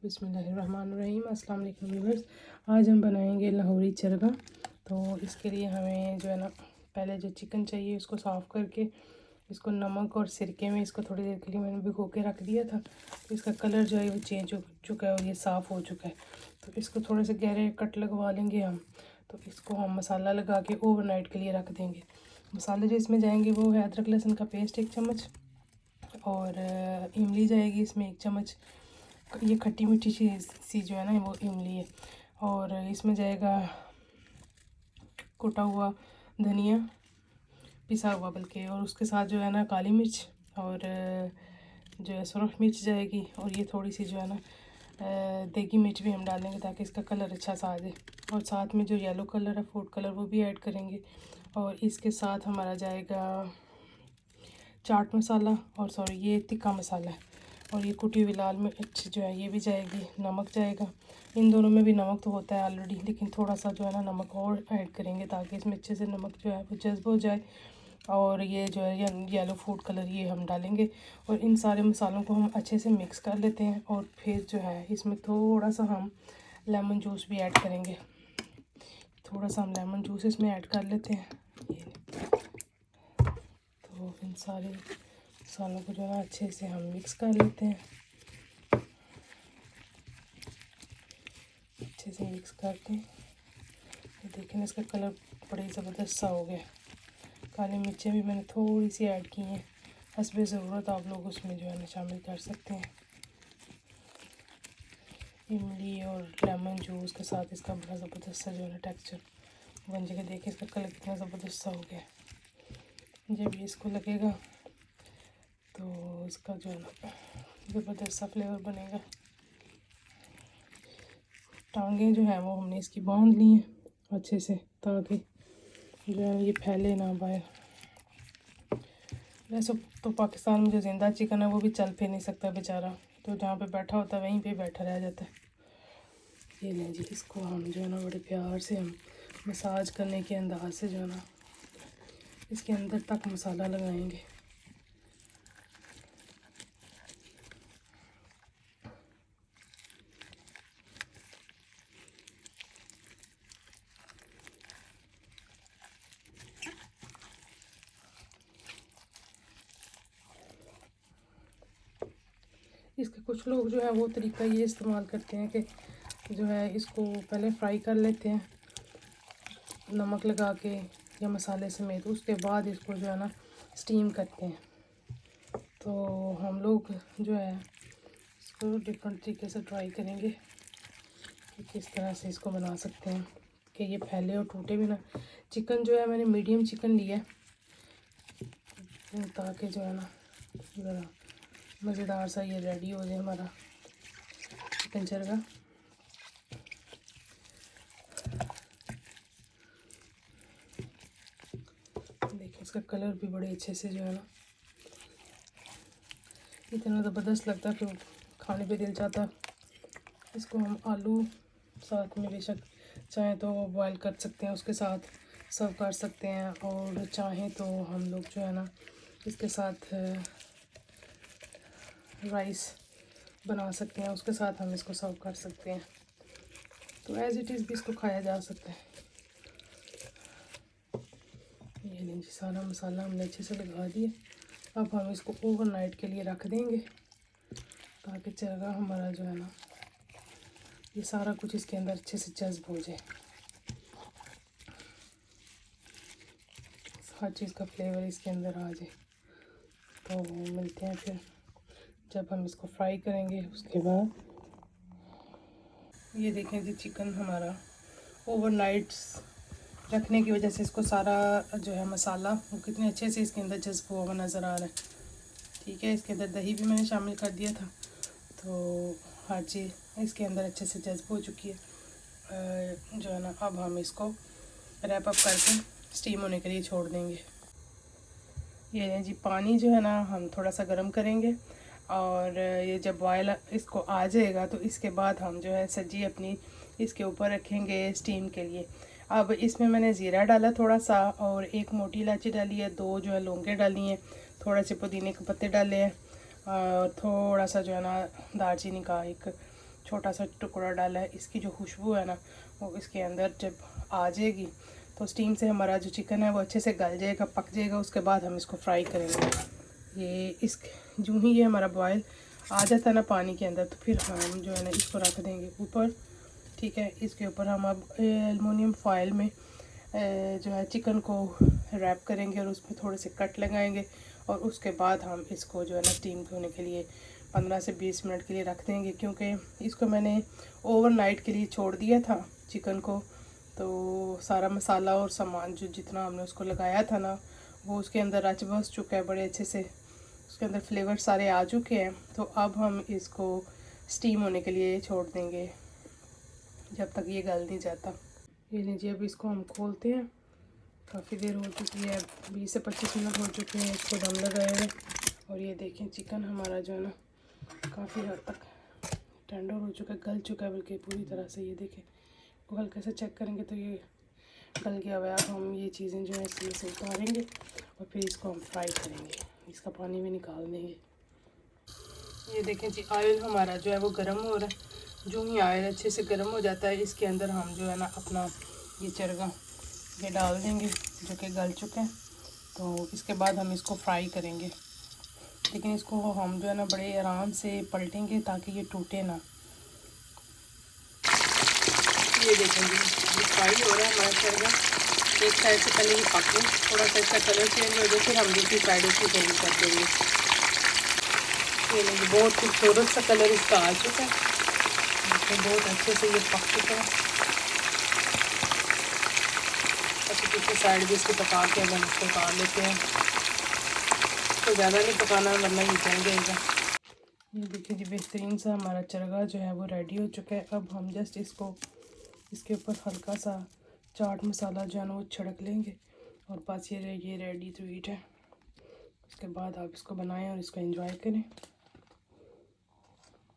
बिस्मिल्लाहिर्रहमानिर्रहीम। अस्सलाम वालेकुम व्यूअर्स। आज हम बनाएंगे लाहौरी चरगा। तो इसके लिए हमें जो है ना, पहले जो चिकन चाहिए उसको साफ़ करके इसको नमक और सिरके में इसको थोड़ी देर के लिए मैंने भिगो के रख दिया था। तो इसका कलर जो है वो चेंज हो चुका है और ये साफ़ हो चुका है। तो इसको थोड़े से गहरे कट लगवा लेंगे हम। तो इसको हम मसाला लगा के ओवरनाइट के लिए रख देंगे। मसाले जो इसमें जाएंगे वो है अदरक लहसुन का पेस्ट 1 चम्मच और इमली जाएगी इसमें 1 चम्मच। ये खट्टी मीठी सी जो है ना वो इमली है। और इसमें जाएगा कुटा हुआ धनिया, पिसा हुआ बल्कि, और उसके साथ जो है ना काली मिर्च और जो है सुरख मिर्च जाएगी। और ये थोड़ी सी जो है ना देगी मिर्च भी हम डालेंगे ताकि इसका कलर अच्छा सा आ जाए। और साथ में जो येलो कलर है फूड कलर वो भी ऐड करेंगे। और इसके साथ हमारा जाएगा चाट मसाला और सॉरी ये तिक्का मसाला है। और ये कुटी हुई लाल मिर्च जो है ये भी जाएगी। नमक जाएगा, इन दोनों में भी नमक तो होता है ऑलरेडी, लेकिन थोड़ा सा जो है ना नमक और ऐड करेंगे ताकि इसमें अच्छे से नमक जो है वो जज्ब हो जाए। और ये जो है येलो फूड कलर ये हम डालेंगे। और इन सारे मसालों को हम अच्छे से मिक्स कर लेते हैं। और फिर जो है इसमें थोड़ा सा हम लेमन जूस भी ऐड करेंगे। थोड़ा सा हम लेमन जूस इसमें ऐड कर लेते हैं। तो इन सारे मसालों को जो है अच्छे से हम मिक्स कर लेते हैं। अच्छे से मिक्स करके ये देखें ना इसका कलर बड़ी ज़बरदस्त सा हो गया। काली मिर्चें भी मैंने थोड़ी सी ऐड की हैं, हस्बे ज़रूरत आप लोग उसमें जो है ना शामिल कर सकते हैं। इमली और लेमन जूस के साथ इसका बड़ा ज़बरदस्त सा जो है ना टेक्सचर बन जाएगा। देखिए इसका कलर कितना ज़बरदस्त सा हो गया। जब ये इसको लगेगा तो इसका जो है ना ज़बरदस्त सा फ्लेवर बनेगा। टांगें जो है वो हमने इसकी बांध ली हैं अच्छे से ताकि जो है ये फैले ना बाहर। वैसे तो पाकिस्तान में जो ज़िंदा चिकन है वो भी चल फिर नहीं सकता बेचारा, तो जहाँ पे बैठा होता है वहीं पे बैठा रह जाता है। ये लें जी, इसको हम जो है ना बड़े प्यार से हम मसाज करने के अंदाज से जो है ना इसके अंदर तक मसाला लगाएंगे। इसके कुछ लोग जो है वो तरीका ये इस्तेमाल करते हैं कि जो है इसको पहले फ्राई कर लेते हैं नमक लगा के या मसाले समेत, उसके बाद इसको जो है ना स्टीम करते हैं। तो हम लोग जो है इसको डिफरेंट तरीके से ट्राई करेंगे कि किस तरह से इसको बना सकते हैं कि ये फैले और टूटे भी ना। चिकन जो है मैंने मीडियम चिकन लिया है ताकि जो है ना ज़रा मज़ेदार सा ये रेडी हो जाए हमारा चिकन चरगा। देखिए इसका कलर भी बड़े अच्छे से जो है ना इतना ज़बरदस्त लगता है कि खाने पे दिल चाहता। इसको हम आलू साथ में बेशक चाहें तो बॉयल कर सकते हैं, उसके साथ सर्व कर सकते हैं। और चाहें तो हम लोग जो है ना इसके साथ राइस बना सकते हैं, उसके साथ हम इसको सर्व कर सकते हैं। तो एज़ इट इज़ भी इसको खाया जा सकता है। ये लीजिए सारा मसाला हमने अच्छे से लगा दिया। अब हम इसको ओवरनाइट के लिए रख देंगे ताकि चरगा हमारा जो है ना ये सारा कुछ इसके अंदर अच्छे से जज्ब हो जाए, हर चीज़ का फ्लेवर इसके अंदर आ जाए। तो मिलते हैं फिर जब हम इसको फ्राई करेंगे उसके बाद। ये देखें जी चिकन हमारा ओवरनाइट्स रखने की वजह से इसको सारा जो है मसाला वो कितने अच्छे से इसके अंदर जज्ब हुआ नज़र आ रहा है। ठीक है, इसके अंदर दही भी मैंने शामिल कर दिया था, तो हर चीज़ इसके अंदर अच्छे से जज्ब हो चुकी है। जो है ना अब हम इसको रैप अप करके स्टीम होने के लिए छोड़ देंगे। ये जी पानी जो है ना हम थोड़ा सा गर्म करेंगे और ये जब बॉयल इसको आ जाएगा तो इसके बाद हम जो है सब्जी अपनी इसके ऊपर रखेंगे स्टीम के लिए। अब इसमें मैंने ज़ीरा डाला थोड़ा सा और 1 मोटी इलायची डाली है, 2 जो है लौंगे डाली हैं, थोड़ा से पुदीने के पत्ते डाले हैं और थोड़ा सा जो है ना दालचीनी का 1 छोटा सा टुकड़ा डाला है। इसकी जो खुशबू है ना वो इसके अंदर जब आ जाएगी तो स्टीम से हमारा जो चिकन है वो अच्छे से गल जाएगा, पक जाएगा। उसके बाद हम इसको फ्राई करेंगे। ये इस जो ही ये हमारा बॉयल आ जाता है ना पानी के अंदर, तो फिर हम जो है ना इसको रख देंगे ऊपर, ठीक है। इसके ऊपर हम अब एलुमिनियम फॉयल में जो है चिकन को रैप करेंगे और उसमें थोड़े से कट लगाएंगे और उसके बाद हम इसको जो है ना स्टीम होने के लिए 15 से 20 मिनट के लिए रख देंगे, क्योंकि इसको मैंने ओवरनाइट के लिए छोड़ दिया था चिकन को। तो सारा मसाला और सामान जो जितना हमने उसको लगाया था ना वो उसके अंदर रच बस चुका है बड़े अच्छे से, उसके अंदर फ्लेवर सारे आ चुके हैं। तो अब हम इसको स्टीम होने के लिए छोड़ देंगे जब तक ये गल नहीं जाता। ये लीजिए, अब इसको हम खोलते हैं। काफ़ी देर हो चुकी है, 20 से 25 मिनट हो चुके हैं इसको दम लगाए हुए। और ये देखें चिकन हमारा जो है ना काफ़ी हद तक टेंडर हो चुका है, गल चुका है बल्कि पूरी तरह से। ये देखें, को हल्के से चेक करेंगे तो ये गल गया हुआ है। अब हम ये चीज़ें जो है इसमें से उतारेंगे और फिर इसको हम फ्राई करेंगे, इसका पानी भी निकाल देंगे। ये देखें जी, ऑयल हमारा जो है वो गर्म हो रहा है। जो ही ऑयल अच्छे से गर्म हो जाता है इसके अंदर हम जो है ना अपना ये चरगा ये डाल देंगे जो कि गल चुके हैं। तो इसके बाद हम इसको फ्राई करेंगे, लेकिन इसको हम जो है ना बड़े आराम से पलटेंगे ताकि ये टूटे ना। ये देखेंगे ये फ्राई हो रहा है हमारा चरगा। एक साइड से पहले ये पक लें, थोड़ा सा इसका कलर चेंज हो जाए, फिर हम दूसरी साइड उसकी चेंज कर देंगे। ये देखिए बहुत खूबसूरत सा कलर इसका आ चुका है, बहुत अच्छे से ये पक चुका है। अच्छा, दूसरी साइड भी इसको पका के हम इसको उतार लेते हैं। तो ज़्यादा नहीं पकाना वरना ये जल जाएगा। ये देखिए जी, बेहतरीन सा हमारा चरगा जो है वो रेडी हो चुका है। अब हम जस्ट इसको इसके ऊपर हल्का सा चाट मसाला जो है ना वो छिड़क लेंगे और बस ये रेडी टू ईट है। उसके बाद आप इसको बनाएं और इसको एंजॉय करें।